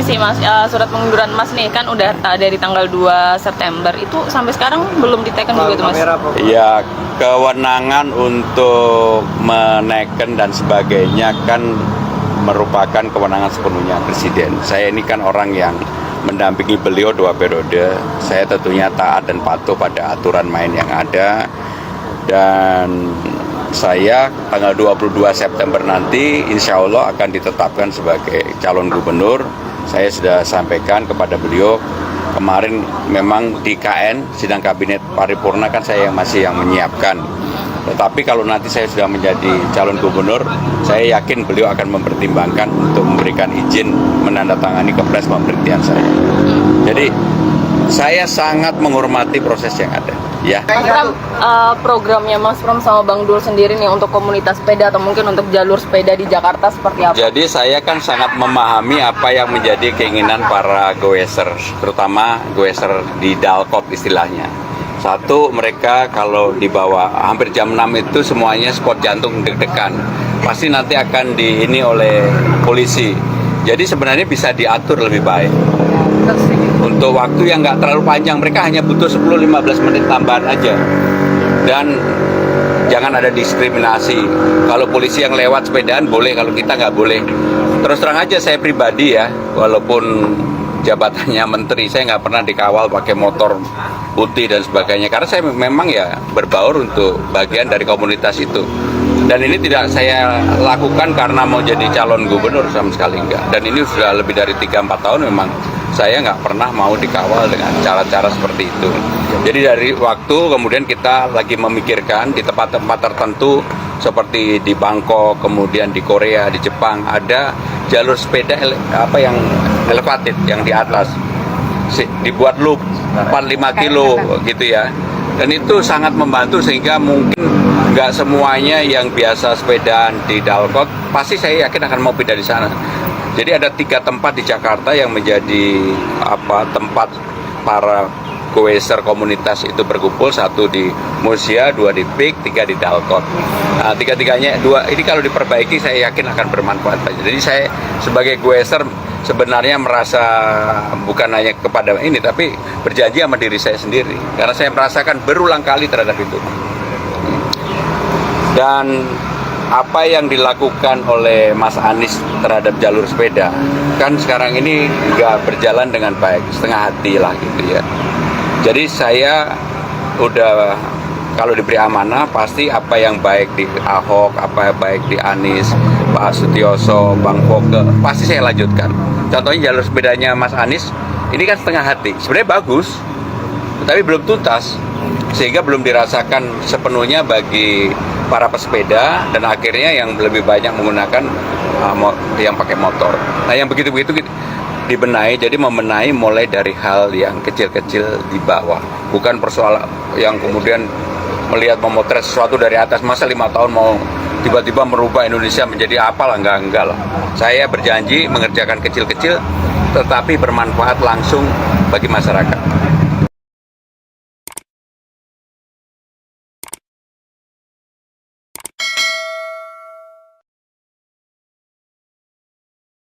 sih Mas, surat pengunduran Mas nih kan udah dari tanggal 2 September itu sampai sekarang belum diteken juga tuh Mas. Ya, kewenangan untuk menaikkan dan sebagainya kan merupakan kewenangan sepenuhnya Presiden. Saya ini kan orang yang mendampingi beliau 2 periode. Saya tentunya taat dan patuh pada aturan main yang ada. Dan saya tanggal 22 September nanti insya Allah akan ditetapkan sebagai calon gubernur. Saya sudah sampaikan kepada beliau, kemarin memang di KN, sidang kabinet paripurna kan saya masih yang menyiapkan. Tetapi kalau nanti saya sudah menjadi calon gubernur, saya yakin beliau akan mempertimbangkan untuk memberikan izin menandatangani kepres pemberhentian saya. Jadi saya sangat menghormati proses yang ada. Ya. Mas Pram, programnya Mas Pram sama Bang Dul sendiri nih untuk komunitas sepeda atau mungkin untuk jalur sepeda di Jakarta seperti apa? Jadi saya kan sangat memahami apa yang menjadi keinginan para goeser, terutama goeser di Dalkot istilahnya. Satu, mereka kalau dibawa hampir jam 6 itu semuanya spot jantung deg-degan. Pasti nanti akan ini oleh polisi. Jadi sebenarnya bisa diatur lebih baik. Untuk waktu yang nggak terlalu panjang, mereka hanya butuh 10-15 menit tambahan aja. Dan jangan ada diskriminasi. Kalau polisi yang lewat sepedaan boleh, kalau kita nggak boleh. Terus terang aja saya pribadi ya, walaupun jabatannya menteri, saya nggak pernah dikawal pakai motor putih dan sebagainya. Karena saya memang ya berbaur untuk bagian dari komunitas itu. Dan ini tidak saya lakukan karena mau jadi calon gubernur, sama sekali enggak. Dan ini sudah lebih dari 3-4 tahun memang saya nggak pernah mau dikawal dengan cara-cara seperti itu. Jadi dari waktu kemudian kita lagi memikirkan di tempat-tempat tertentu seperti di Bangkok, kemudian di Korea, di Jepang ada jalur sepeda yang elevated yang di atas. Dibuat loop 4-5 kilo gitu ya. Dan itu sangat membantu sehingga mungkin nggak semuanya yang biasa sepedaan di Dalkot pasti saya yakin akan mau pindah di sana. Jadi ada 3 tempat di Jakarta yang menjadi tempat para goeser komunitas itu berkumpul, 1 di Musia, 2 di Pik, 3 di Dalkot. Nah, 3-tiganya 2 ini kalau diperbaiki saya yakin akan bermanfaat. Jadi saya sebagai goeser sebenarnya merasa bukan hanya kepada ini, tapi berjanji sama diri saya sendiri. Karena saya merasakan berulang kali terhadap itu. Dan apa yang dilakukan oleh Mas Anies terhadap jalur sepeda, kan sekarang ini nggak berjalan dengan baik, setengah hati lah gitu ya. Jadi saya udah, kalau diberi amanah, pasti apa yang baik di Ahok, apa yang baik di Anies, Pak Sutioso, Bang Foke, pasti saya lanjutkan. Contohnya jalur sepedanya Mas Anies, ini kan setengah hati, sebenarnya bagus, tapi belum tuntas, sehingga belum dirasakan sepenuhnya bagi para pesepeda, dan akhirnya yang lebih banyak menggunakan yang pakai motor. Nah yang begitu-begitu dibenahi, jadi membenahi mulai dari hal yang kecil-kecil di bawah, bukan persoalan yang kemudian melihat memotret sesuatu dari atas. Masa 5 tahun mau tiba-tiba merubah Indonesia menjadi apalah, enggak lah. Saya berjanji mengerjakan kecil-kecil tetapi bermanfaat langsung bagi masyarakat.